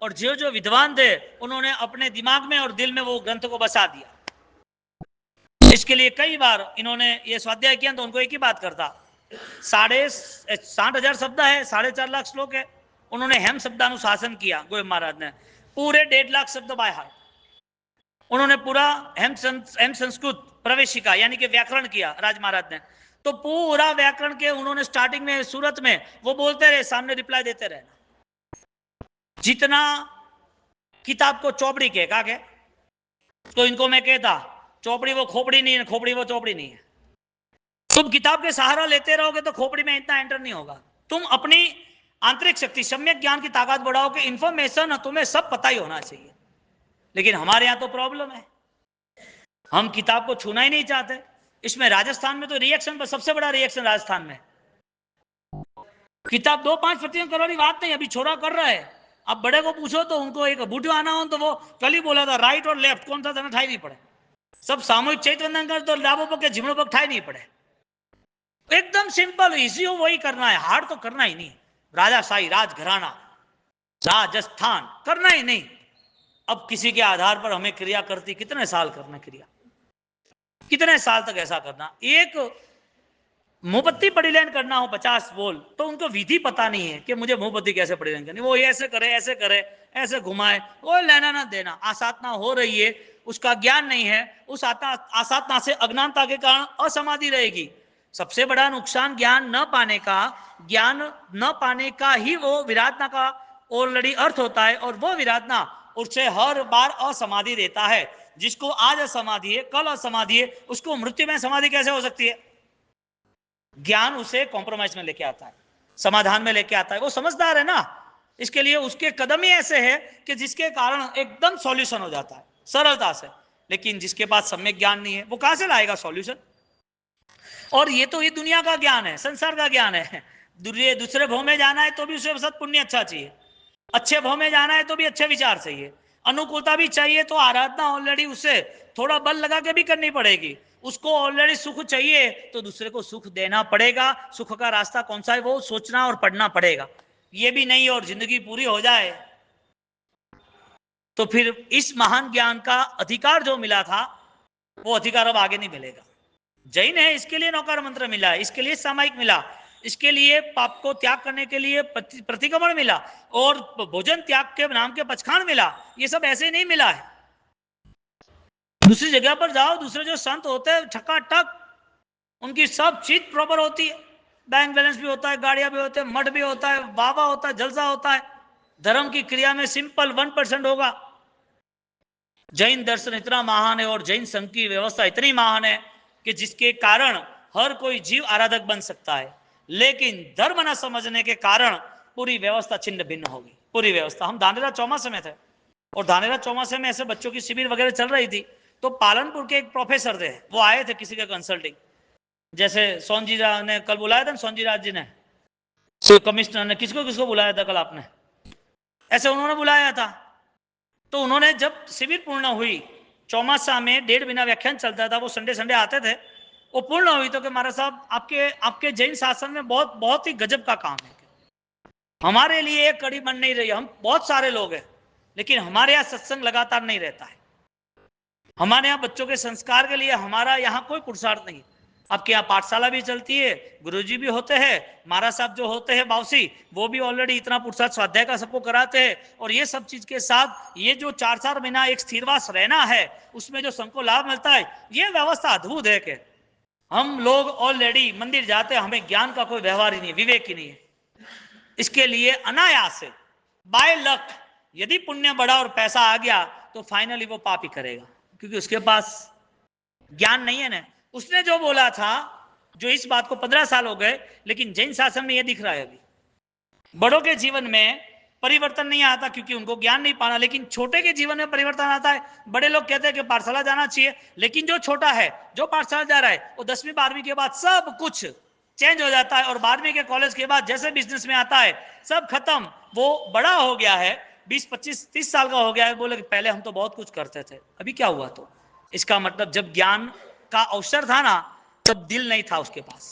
और जो जो विद्वान थे उन्होंने अपने दिमाग में और दिल में वो ग्रंथ को बसा दिया। इसके लिए कई बार इन्होंने ये स्वाध्याय किया तो उनको एक ही बात करता, 60,000 शब्द है, 4.5 लाख श्लोक है, उन्होंने हेम शब्दानुशासन किया। गोविंद महाराज ने पूरे 1.5 लाख शब्द बाय हार्ट, उन्होंने पूरा हेम संस्कृत प्रवेशिका यानी कि व्याकरण किया राज महाराज ने, तो पूरा व्याकरण के उन्होंने स्टार्टिंग में सूरत में वो बोलते रहे, सामने रिप्लाई देते रहना। जितना किताब को चौपड़ी कहा के, तो इनको मैं कहता चौपड़ी वो खोपड़ी नहीं है, खोपड़ी वो चौपड़ी नहीं है। तुम किताब के सहारा लेते रहोगे तो खोपड़ी में इतना एंटर नहीं होगा। तुम अपनी आंतरिक शक्ति सम्यक ज्ञान की ताकत बढ़ाओ कि इंफॉर्मेशन तुम्हें सब पता ही होना चाहिए। लेकिन हमारे यहां तो प्रॉब्लम है, हम किताब को छूना ही नहीं चाहते। इसमें राजस्थान में तो रिएक्शन, सबसे बड़ा रिएक्शन राजस्थान में, किताब 2-5% करने की बात नहीं, अभी छोरा कर रहा है। अब बड़े को पूछो तो उनको एक बूढ़ा आना हो तो वो कल ही बोला था राइट और लेफ्ट कौन सा ठाई नहीं पड़े, सब सामूहिक चैतन्य कर तो डाबो पग के झिमड़ो पग ठाई नहीं पड़े। एकदम सिंपल इजी हो वही करना है, हार्ड तो करना ही नहीं। राजाशाही राजघराना राजस्थान करना ही नहीं। अब किसी के आधार पर हमें क्रिया करती, कितने साल करना क्रिया, कितने साल तक ऐसा करना। एक मुंहपत्ती परिलयन करना हो 50 बोल तो उनको विधि पता नहीं है कि मुझे मुंहपत्ती कैसे परिलयन करनी, वो ऐसे करे ऐसे करे ऐसे घुमाए, वो लेना ना देना। आसाधना हो रही है, उसका ज्ञान नहीं है, उस आसाधना से अज्ञानता के कारण असमाधि रहेगी। सबसे बड़ा नुकसान ज्ञान न पाने का, ज्ञान न पाने का ही वो विराधना का ऑलरेडी अर्थ होता है, और वो विराधना उससे हर बार असमाधि देता है। जिसको आज असमाधि है, कल असमाधि है, उसको मृत्यु में समाधि कैसे हो सकती है। ज्ञान उसे कॉम्प्रोमाइज में लेके आता है, समाधान में लेके आता है। वो समझदार है ना, इसके लिए उसके कदम ही ऐसे है कि जिसके कारण एकदम सॉल्यूशन हो जाता है सरलता से। लेकिन जिसके पास सम्यक ज्ञान नहीं है वो कहां से लाएगा सॉल्यूशन। और ये तो ये दुनिया का ज्ञान है, संसार का ज्ञान है। दूसरे भाव में जाना है तो भी उसे सत पुण्य अच्छा चाहिए, अच्छे भाव में जाना है तो भी अच्छे विचार चाहिए, अनुकूलता भी चाहिए। तो आराधना ऑलरेडी उसे थोड़ा बल लगा के भी करनी पड़ेगी। उसको ऑलरेडी सुख चाहिए तो दूसरे को सुख देना पड़ेगा। सुख का रास्ता कौन सा है वो सोचना और पढ़ना पड़ेगा। ये भी नहीं और जिंदगी पूरी हो जाए तो फिर इस महान ज्ञान का अधिकार जो मिला था वो अधिकार अब आगे नहीं मिलेगा। जैन है इसके लिए नौकार मंत्र मिला, इसके लिए सामायिक मिला, इसके लिए पाप को त्याग करने के लिए प्रतिक्रमण मिला, और भोजन त्याग के नाम के पचखान मिला। ये सब ऐसे ही नहीं मिला है। दूसरी जगह पर जाओ, दूसरे जो संत होते हैं ठकाठक उनकी सब चीज प्रॉपर होती है, बैंक बैलेंस भी होता है, गाड़ियां भी होते हैं, मठ भी होता है, बाबा होता है, जलसा होता है। धर्म की क्रिया में सिंपल 1% होगा, जैन दर्शन इतना महान है और जैन संघ की व्यवस्था इतनी महान है कि जिसके कारण हर कोई जीव आराधक बन सकता है, लेकिन धर्म न समझने के कारण पूरी व्यवस्था छिन्न भिन्न होगी। पूरी व्यवस्था, हम धानेरा चौमासे में थे और धानेरा चौमासे में ऐसे बच्चों की शिविर वगैरह चल रही थी, तो पालनपुर के एक प्रोफेसर थे, वो आए थे किसी का कंसल्टिंग, जैसे सोनजीराज ने कल बुलाया था, सोनजीराज जी ने, कमिश्नर ने, किसको किसको बुलाया था कल आपने, ऐसे उन्होंने बुलाया था। तो उन्होंने जब शिविर पूर्ण हुई, चौमासा में 1.5 महीना व्याख्यान चलता था, वो संडे संडे आते थे, वो पूर्ण हुई तो कि महाराज साहब आपके आपके जैन शासन में बहुत बहुत ही गजब का काम है, हमारे लिए एक कड़ी बन नहीं रही, हम बहुत सारे लोग हैं लेकिन हमारे यहाँ सत्संग लगातार नहीं रहता है, हमारे यहाँ बच्चों के संस्कार के लिए हमारा यहाँ कोई पुरुषार्थ नहीं। आपके यहाँ पाठशाला भी चलती है, गुरुजी भी होते हैं, महाराज साहब जो होते हैं बावसी, वो भी ऑलरेडी इतना पुरुषार्थ स्वाध्याय का सबको कराते हैं, और ये सब चीज के साथ ये जो 4-4 महीना एक स्थिरवास रहना है, उसमें जो सबको लाभ मिलता है, ये व्यवस्था अद्भुत है कि हम लोग ऑलरेडी मंदिर जाते हैं, हमें ज्ञान का कोई व्यवहार ही नहीं, विवेक ही नहीं है। इसके लिए अनायास से बाय लक यदि पुण्य बढ़ा और पैसा आ गया तो फाइनली वो पाप ही करेगा, क्योंकि उसके पास ज्ञान नहीं है ना। उसने जो बोला था, जो इस बात को 15 साल हो गए, लेकिन जैन शासन में यह दिख रहा है अभी बड़ों के जीवन में परिवर्तन नहीं आता क्योंकि उनको ज्ञान नहीं पाना, लेकिन छोटे के जीवन में परिवर्तन आता है। बड़े लोग कहते हैं कि पाठशाला जाना चाहिए, लेकिन जो छोटा है, जो पाठशाला जा रहा है, वो 10वीं 12वीं के बाद सब कुछ चेंज हो जाता है, और 12वीं के कॉलेज के बाद जैसे बिजनेस में आता है सब खत्म। वो बड़ा हो गया है, 20 25 30 साल का हो गया है, बोले कि पहले हम तो बहुत कुछ करते थे, अभी क्या हुआ? तो इसका मतलब जब ज्ञान का अवसर था ना, तब दिल नहीं था उसके पास,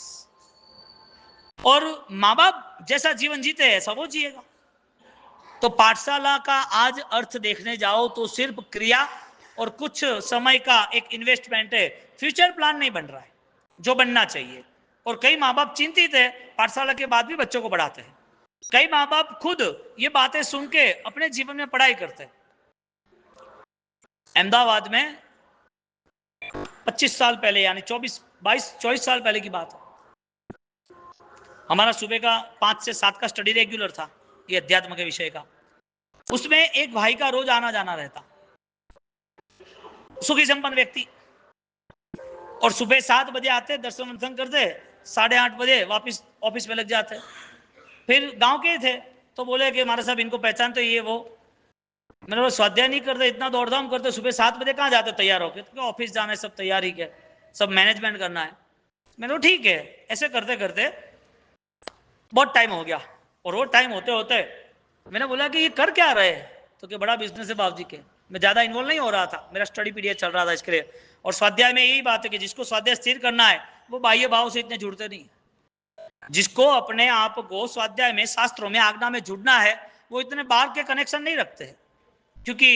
और माँ बाप जैसा जीवन जीते हैं ऐसा वो जिएगा। तो पाठशाला का आज अर्थ देखने जाओ तो सिर्फ क्रिया और कुछ समय का एक इन्वेस्टमेंट है, फ्यूचर प्लान नहीं बन रहा है जो बनना चाहिए। और कई माँ बाप चिंतित है, पाठशाला के बाद भी बच्चों को पढ़ाते हैं, कई माँ बाप खुद ये बातें सुन के अपने जीवन में पढ़ाई करते हैं। अहमदाबाद में 25 साल पहले, यानी 24 साल पहले की बात है, हमारा सुबह का 5 से 7 का स्टडी रेगुलर था, ये अध्यात्म के विषय का। उसमें एक भाई का रोज आना जाना रहता, सुखी संपन्न व्यक्ति, और सुबह 7 बजे आते, दर्शन वर्शन करते, 8:30 बजे वापस ऑफिस में लग जाते। फिर गांव के थे तो बोले कि हमारे साहब इनको पहचानते, ये वो। मैंने बोला स्वाध्याय नहीं करते, इतना दौड़धाम करते, सुबह 7 बजे कहाँ जाते तैयार होके? तो ऑफिस जाना है, सब तैयारी के, सब मैनेजमेंट करना है। मैंने बोला ठीक है। ऐसे करते करते बहुत टाइम हो गया, और वो टाइम होते होते मैंने बोला कि ये कर क्या रहे? तो कि बड़ा बिजनेस है बाबूजी के, मैं ज्यादा इन्वॉल्व नहीं हो रहा था, मेरा स्टडी पीरियड चल रहा था इसके लिए। और स्वाध्याय में यही बात है कि जिसको स्वाध्याय स्थिर करना है वो बाह्य भाव से इतने जुड़ते नहीं, जिसको अपने आप को स्वाध्याय में, शास्त्रों में, आज्ञा में जुड़ना है, वो इतने बाहर के कनेक्शन नहीं रखते हैं, क्योंकि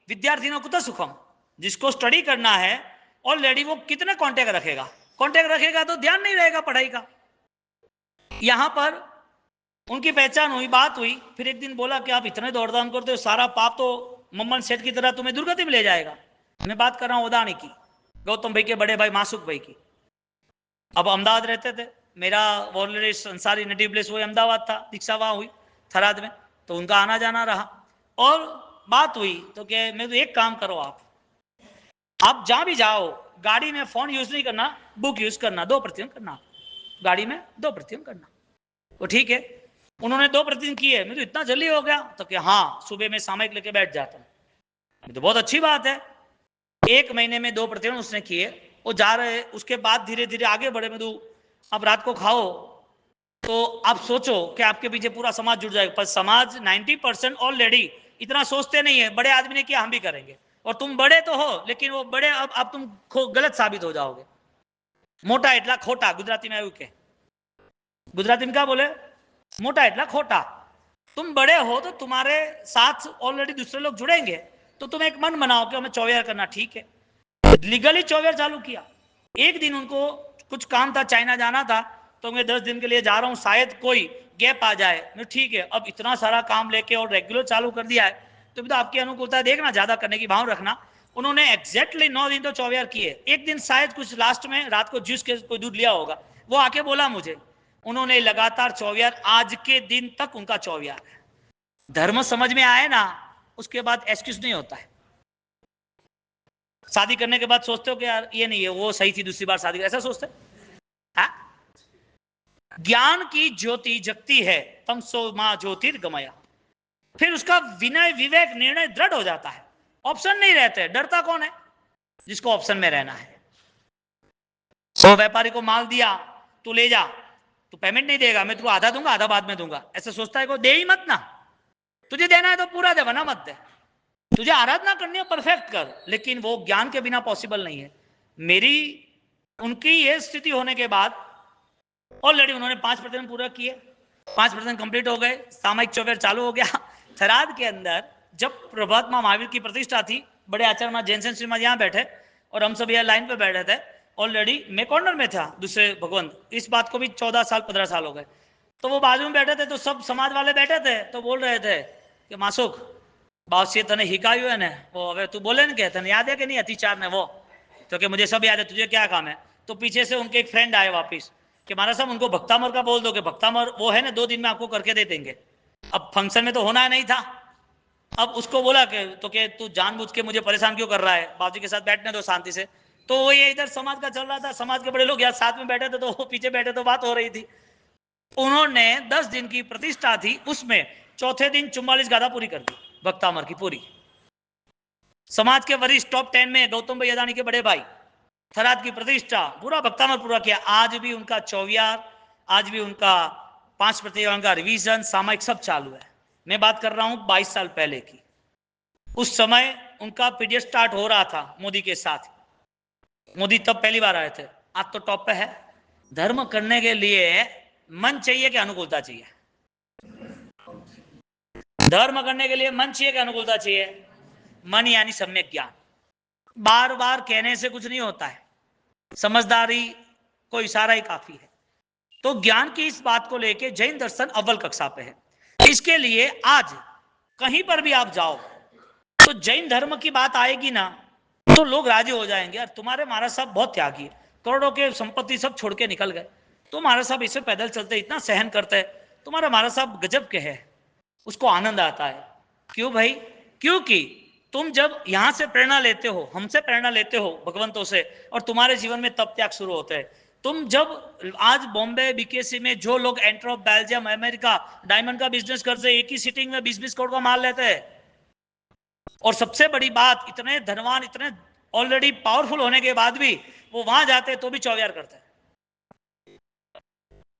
विद्यार्थी को तो सुखम, जिसको स्टडी करना है ऑलरेडी वो कितने कांटेक्ट रखेगा? कांटेक्ट रखेगा तो ध्यान नहीं रहेगा पढ़ाई का। यहां पर उनकी पहचान हुई, बात हुई, फिर एक दिन बोला कि आप इतने दौड़धाम करते हो, सारा पाप तो मम्मन सेठ की तरह तुम्हें दुर्गति में ले जाएगा। मैं बात कर रहा हूं उदानी की, गौतम भाई के बड़े भाई मासुक भाई की। अब अहमदाबाद रहते थे, मेरा ऑलरेडी संसारी नेटिव प्लेस वही अहमदाबाद था, दीक्षा वहां हुई थराद में, तो उनका आना जाना रहा। और बात हुई तो क्या, मैं तो एक काम करो, आप जहां भी जाओ गाड़ी में फोन यूज नहीं करना, बुक यूज करना, 2 प्रतिदिन करना, गाड़ी में 2 प्रतिदिन करना। तो ठीक है, उन्होंने 2 प्रतिदिन किए। मैं तो इतना जल्दी हो गया? तो क्या हाँ, सुबह में सामयिक लेके बैठ जाता हूँ। तो बहुत अच्छी बात है। 1 महीने में 2 प्रतिदिन उसने किए, वो जा रहे, उसके बाद धीरे धीरे आगे बढ़े। मैं तो अब रात को खाओ तो आप सोचो कि आपके पीछे पूरा समाज जुड़ जाएगा, पर समाज 90% ऑलरेडी इतना सोचते नहीं है, बड़े आदमी ने किया हम भी करेंगे, और तुम बड़े तो हो लेकिन वो बड़े अब तुम गलत साबित हो जाओगे। मोटा इटला खोटा, गुजराती में आयु के, गुजराती में क्या बोले? मोटा इटला खोटा। तुम बड़े हो तो तुम्हारे साथ ऑलरेडी दूसरे लोग जुड़ेंगे, तो तुम एक मन बनाओ कि हमें चौवियार करना, ठीक है, लीगली चौवियार चालू किया। एक दिन उनको कुछ काम था, चाइना जाना था, तो मैं 10 दिन के लिए जा रहा हूं, शायद कोई गैप आ जाए। मैं ठीक है, अब इतना सारा काम लेके और रेगुलर चालू कर दिया है, तो आपकी अनुकूलता देखना, ज्यादा करने की भाव रखना। उन्होंने एग्जैक्टली 9 दिन तो चौवियार किए। एक दिन शायद कुछ लास्ट में रात को जूस के कोई दूध लिया होगा, वो आके बोला मुझे, उन्होंने लगातार चौवियार, आज के दिन तक उनका चौवियार है। धर्म समझ में आए ना, उसके बाद एक्सक्यूज नहीं होता है। शादी करने के बाद सोचते हो कि यार ये नहीं है, वो सही थी, दूसरी बार शादी, ऐसा सोचते हैं? ज्ञान की ज्योति जगती है, तमसो मां ज्योतिर्गमया, फिर उसका विनय विवेक निर्णय दृढ़ हो जाता है, ऑप्शन नहीं रहते। डरता कौन है? जिसको ऑप्शन में रहना है। तो व्यापारी को माल दिया, तू ले जा, तू पेमेंट नहीं देगा, मैं तुझको आधा दूंगा, आधा बाद में दूंगा, ऐसा सोचता है को? दे ही मत ना, तुझे देना है तो पूरा दे, वरना मत दे। तुझे आराधना करनी है परफेक्ट कर, लेकिन वो ज्ञान के बिना पॉसिबल नहीं है। मेरी उनकी ये स्थिति होने के बाद ऑलरेडी उन्होंने 5% पूरा किए, 5% कंप्लीट हो गए, सामयिक चौबेर चालू हो गया। थराद के अंदर जब प्रभातमा महावीर की प्रतिष्ठा थी, बड़े आचार्य महाराज जैनसेन श्रीमद यहाँ बैठे और हम सब यहाँ लाइन पे बैठे थे। ऑलरेडी मैं कॉर्नर में था, दूसरे भगवंत, इस बात को भी 14 साल 15 साल हो गए। तो वो बाजू में बैठे थे, तो सब समाज वाले बैठे थे, तो बोल रहे थे कि मासुक बादशाह तने हिकायु है ने वो, હવે तू बोले न के तने याद है कि नहीं अतिचार ने वो, तो कि मुझे सब याद है, तुझे क्या काम है? तो पीछे से उनके एक फ्रेंड आए वापिस कि महाराज साहब उनको भक्तामर का बोल दो कि भक्तामर वो है ना 2 दिन में आपको करके दे देंगे। अब फंक्शन में तो होना नहीं था, अब उसको बोला कि तो कि तू जानबूझ के मुझे परेशान क्यों कर रहा है, बाबूजी के साथ बैठने दो शांति से। तो वो ये इधर समाज का चल रहा था, समाज के बड़े लोग यार साथ में बैठे थे, तो वो पीछे बैठे तो बात हो रही थी। उन्होंने 10 दिन की प्रतिष्ठा थी, उसमें चौथे दिन 44 गाथा पूरी कर दी भक्तामर की पूरी। समाज के वरिष्ठ टॉप 10 में गौतम भाई अदानी के बड़े भाई, थराद की प्रतिष्ठा पूरा भक्तामर पूरा किया। आज भी उनका चौवियार, आज भी उनका 5% का रिवीजन, सामायिक सब चालू है। मैं बात कर रहा हूं 22 साल पहले की। उस समय उनका पीरियड स्टार्ट हो रहा था मोदी के साथ, मोदी तब पहली बार आए थे। आज तो टॉप पे है। धर्म करने के लिए मन चाहिए कि अनुकूलता चाहिए? धर्म करने के लिए मन चाहिए कि अनुकूलता चाहिए? मन यानी सम्यक ज्ञान। बार बार कहने से कुछ नहीं होता है, समझदारी को इशारा ही काफी है। तो ज्ञान की इस बात को लेके जैन दर्शन अव्वल कक्षा पे है। इसके लिए आज कहीं पर भी आप जाओ तो जैन धर्म की बात आएगी ना, तो लोग राजी हो जाएंगे। यार तुम्हारे महाराज साहब बहुत त्यागी है, करोड़ों के संपत्ति सब छोड़ के निकल गए, तो महाराज साहब इसे पैदल चलते इतना सहन करते हैं, तुम्हारे महाराज साहब गजब के है। उसको आनंद आता है। क्यों भाई? क्योंकि तुम जब यहां से प्रेरणा लेते हो, हमसे प्रेरणा लेते हो भगवंतों से, और तुम्हारे जीवन में तप त्याग शुरू होते हैं। तुम जब आज बॉम्बे बीकेसी में जो लोग एंट्रोप, बेल्जियम, अमेरिका डायमंड का बिजनेस करते, एक ही सिटिंग में 20-20 करोड़ का माल लेते हैं, और सबसे बड़ी बात इतने धनवान, इतने ऑलरेडी पावरफुल होने के बाद भी वो वहां जाते तो भी चौवियार करते हैं।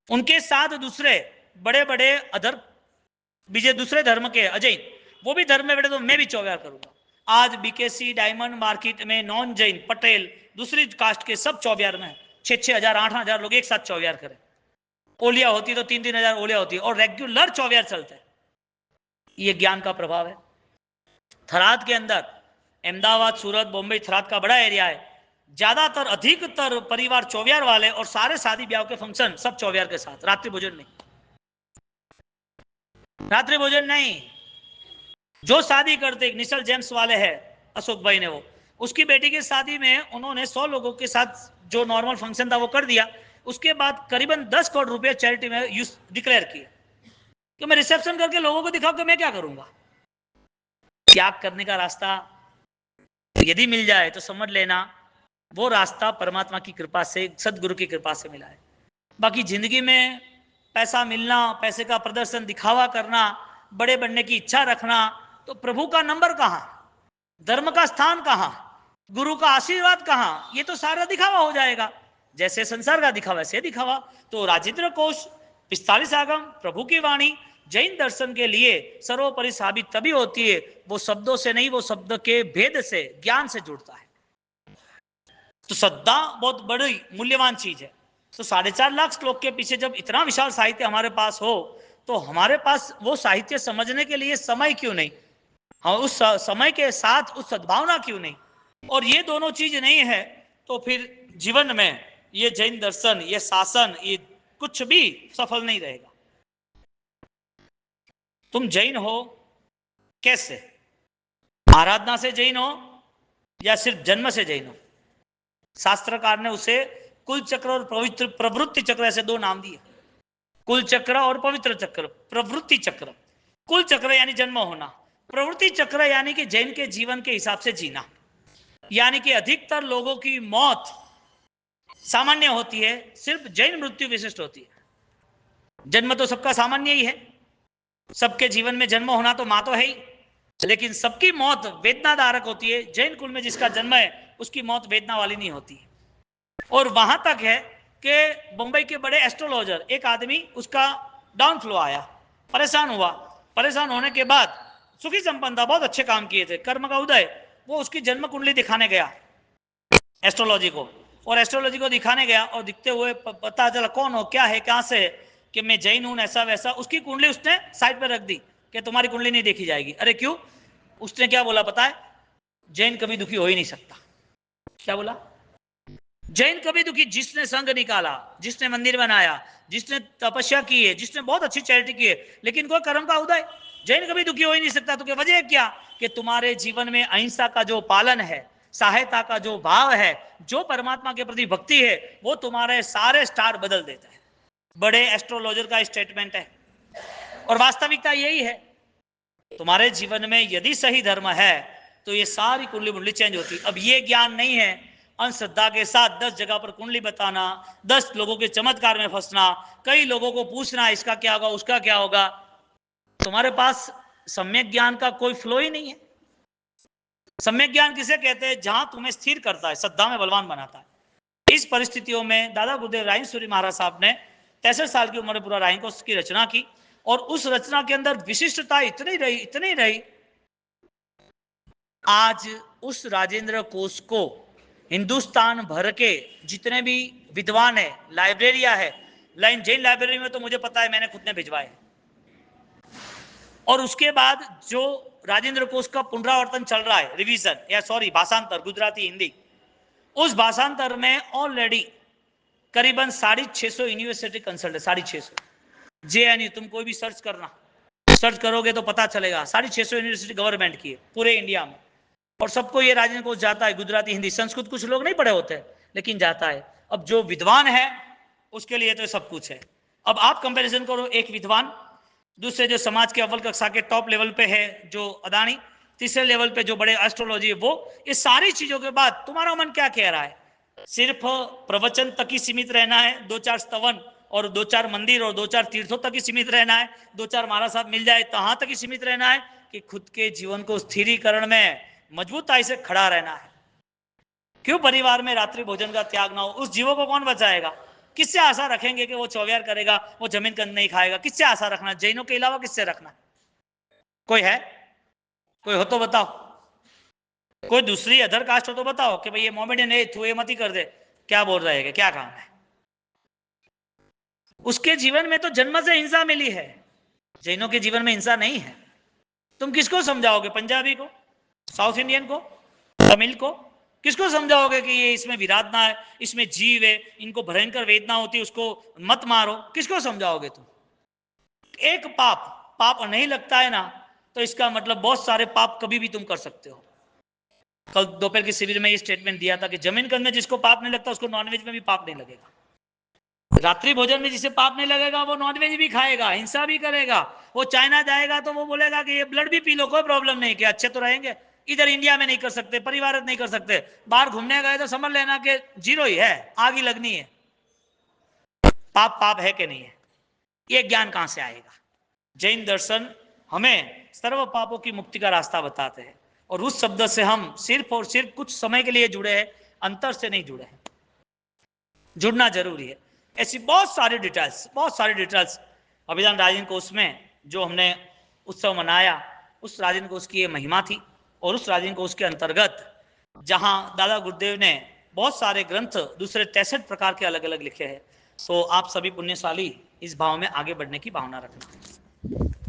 उनके साथ दूसरे बड़े बड़े अदर बीजे दूसरे धर्म के अजैन, वो भी धर्म में बैठे तो मैं भी चौवियार करूंगा। आज बीकेसी डायमंड मार्केट में नॉन जैन, पटेल, दूसरी कास्ट के सब चौवियार में 6-6 हजार 8-8 लोग एक साथ चौवियार करें। ओलिया होती तो 3-3 हजार ओलिया होती, और रेगुलर चौवियार चलते हैं। ये ज्ञान का प्रभाव है। थराद के अंदर अहमदाबाद, सूरत, बॉम्बे, थराद का बड़ा एरिया है, ज्यादातर अधिकतर परिवार चौवियार वाले, और सारे शादी ब्याह के फंक्शन सब चौवियार के साथ। रात्रि भोजन नहीं, रात्रि भोजन नहीं। जो शादी करते निशल जेम्स वाले हैं, अशोक भाई ने, वो उसकी बेटी की शादी में उन्होंने 100 लोगों के साथ जो नॉर्मल फंक्शन था वो कर दिया। उसके बाद करीबन 10 करोड़ रुपए चैरिटी में डिक्लेयर किए कि मैं रिसेप्शन करके लोगों को दिखाऊं कि मैं क्या करूंगा। त्याग करने का रास्ता यदि मिल जाए तो समझ लेना वो रास्ता परमात्मा की कृपा से, सदगुरु की कृपा से मिला है। बाकी जिंदगी में पैसा मिलना, पैसे का प्रदर्शन, दिखावा करना, बड़े बनने की इच्छा रखना, तो प्रभु का नंबर कहां, धर्म का स्थान कहां, गुरु का आशीर्वाद कहां? ये तो सारा दिखावा हो जाएगा। जैसे संसार का दिखावा वैसे दिखावा। तो राजेंद्र कोश, 45 आगम, प्रभु की वाणी जैन दर्शन के लिए सर्वोपरि साबित तभी होती है, वो शब्दों से नहीं, वो शब्द के भेद से, ज्ञान से जुड़ता है। तो श्रद्धा बहुत बड़ी मूल्यवान चीज है। तो 4.5 लाख श्लोक के पीछे जब इतना विशाल साहित्य हमारे पास हो, तो हमारे पास वो साहित्य समझने के लिए समय क्यों नहीं? हाँ, उस समय के साथ उस सद्भावना क्यों नहीं? और ये दोनों चीज नहीं है तो फिर जीवन में ये जैन दर्शन, ये शासन, ये कुछ भी सफल नहीं रहेगा। तुम जैन हो कैसे? आराधना से जैन हो या सिर्फ जन्म से जैन हो? शास्त्रकार ने उसे कुल चक्र और पवित्र प्रवृत्ति चक्र ऐसे 2 नाम दिए। कुल चक्र और पवित्र चक्र। प्रवृत्ति चक्र, कुल चक्र यानी जन्म होना, प्रवृत्ति चक्र यानी कि जैन के जीवन के हिसाब से जीना। यानी कि अधिकतर लोगों की मौत सामान्य होती है, सिर्फ जैन मृत्यु विशिष्ट होती है। जन्म तो सबका सामान्य ही है, सबके जीवन में जन्म होना तो मां तो है ही, लेकिन सबकी मौत वेदनादायक होती है। जैन कुल में जिसका जन्म है उसकी मौत वेदना वाली नहीं होती है। और वहां तक है कि मुंबई के बड़े एस्ट्रोलॉजर, एक आदमी उसका डाउन फ्लो आया, परेशान हुआ, परेशान होने के बाद सुखी संपन्न था, बहुत अच्छे काम किए थे, कर्म का उदय, वो उसकी जन्म कुंडली दिखाने गया एस्ट्रोलॉजी को, और एस्ट्रोलॉजी को दिखाने गया और दिखते हुए पता चला कौन हो, क्या है, कहां से, कि मैं जैन हूं, ऐसा वैसा। उसकी कुंडली उसने साइड पर रख दी कि तुम्हारी कुंडली नहीं देखी जाएगी। अरे क्यों? उसने क्या बोला पता है? जैन कभी दुखी हो ही नहीं सकता। क्या बोला? जैन कभी दुखी, जिसने संघ निकाला, जिसने मंदिर बनाया, जिसने तपस्या की है, जिसने बहुत अच्छी चैरिटी की है, लेकिन कोई कर्म का उदय, जैन कभी दुखी हो ही नहीं सकता। तो क्या वजह क्या? कि तुम्हारे जीवन में अहिंसा का जो पालन है, सहायता का जो भाव है, जो परमात्मा के प्रति भक्ति है, वो तुम्हारे सारे स्टार बदल देता है। बड़े एस्ट्रोलॉजर का स्टेटमेंट है और वास्तविकता यही है। तुम्हारे जीवन में यदि सही धर्म है तो ये सारी कुंडली मुंडली चेंज होती। अब ये ज्ञान नहीं है अंधश्रद्धा के साथ 10 जगह पर कुंडली बताना, 10 लोगों के चमत्कार में फंसना, कई लोगों को पूछना इसका क्या होगा, उसका क्या होगा। तुम्हारे पास सम्यक ज्ञान का कोई फ्लो ही नहीं है। सम्यक ज्ञान किसे कहते हैं? जहां तुम्हें स्थिर करता है, श्रद्धा में बलवान बनाता है। इस परिस्थितियों में दादा गुरुदेव रायन सूरी महाराज साहब ने 63 साल की उम्र में पूरा रायन कोश की रचना की, और उस रचना के अंदर विशिष्टता इतनी रही। आज उस राजेंद्र कोश को हिंदुस्तान भर के जितने भी विद्वान है, लाइब्रेरिया है, जैन लाइब्रेरी में तो मुझे पता है, मैंने खुद ने भिजवाए। और उसके बाद जो राजेंद्र कोश का पुनरावर्तन चल रहा है, रिवीजन या सॉरी भाषांतर, गुजराती हिंदी, उस भाषांतर में ऑलरेडी करीबन 650 यूनिवर्सिटी कंसल्ट है। 650 JNU, तुम कोई भी सर्च करना, सर्च करोगे तो पता चलेगा। 650 यूनिवर्सिटी गवर्नमेंट की है पूरे इंडिया में, और सबको ये राजेंद्र कोश जाता है। गुजराती हिंदी संस्कृत कुछ लोग नहीं पढ़े होते लेकिन जाता है। अब जो विद्वान है उसके लिए तो सब कुछ है। अब आप कंपैरिजन करो, एक विद्वान, दूसरे जो समाज के अव्वल कक्षा के टॉप लेवल पे है जो अदानी, तीसरे लेवल पे जो बड़े एस्ट्रोलॉजी है वो। ये सारी चीजों के बाद तुम्हारा मन क्या कह रहा है? सिर्फ प्रवचन तक ही सीमित रहना है, 2-4 स्तवन और 2-4 मंदिर और 2-4 तीर्थों तक ही सीमित रहना है, 2-4 महाराज साहब मिल जाए तहां तक ही सीमित रहना है, कि खुद के जीवन को स्थिरीकरण में मजबूताई से खड़ा रहना है? क्यों परिवार में रात्रि भोजन का त्याग ना हो? उस जीवों को कौन बचाएगा? किससे आशा रखेंगे कि वो चौव्यार करेगा, वो जमीन कंद नहीं खाएगा? किससे आशा रखना? जैनों के अलावा किससे रखना? कोई है? कोई हो तो बताओ। कोई दूसरी अदर कास्ट हो तो बताओ कि भाई ये मोमेडियन है, तू ये मत ही कर दे। क्या बोल रहे हैं? क्या काम है? उसके जीवन में तो जन्म से हिंसा मिली है, जैनों के जीवन में हिंसा नहीं है। तुम किसको समझाओगे? पंजाबी को, साउथ इंडियन को, तमिल को? किसको समझाओगे कि ये इसमें विराधना है, इसमें जीव है, इनको भयंकर वेदना होती है, उसको मत मारो? किसको समझाओगे तुम? एक पाप नहीं लगता है ना, तो इसका मतलब बहुत सारे पाप कभी भी तुम कर सकते हो। कल दोपहर की शिविर में ये स्टेटमेंट दिया था कि जमीन कंद में जिसको पाप नहीं लगता उसको नॉनवेज में भी पाप नहीं लगेगा। रात्रि भोजन में जिसे पाप नहीं लगेगा वो नॉनवेज भी खाएगा, हिंसा भी करेगा। वो चाइना जाएगा तो वो बोलेगा कि ये ब्लड भी पी लो, कोई प्रॉब्लम नहीं, कि अच्छे तो रहेंगे। इधर इंडिया में नहीं कर सकते, परिवार नहीं कर सकते, बाहर घूमने गए तो समझ लेना कि जीरो ही है, आग ही लगनी है। पाप है कि नहीं है? ये ज्ञान कहां से आएगा? जैन दर्शन हमें सर्व पापों की मुक्ति का रास्ता बताते हैं, और उस शब्द से हम सिर्फ और सिर्फ कुछ समय के लिए जुड़े हैं, अंतर से नहीं जुड़े हैं। जुड़ना जरूरी है। ऐसी बहुत सारी डिटेल्स अभिधान राजेंद्र कोश में जो हमने उत्सव मनाया, उस राजेंद्र कोश की ये महिमा थी। और उस राजेंद्र कोश के अंतर्गत जहां दादा गुरुदेव ने बहुत सारे ग्रंथ दूसरे 63 प्रकार के अलग अलग लिखे हैं, तो आप सभी पुण्यशाली इस भाव में आगे बढ़ने की भावना रखना।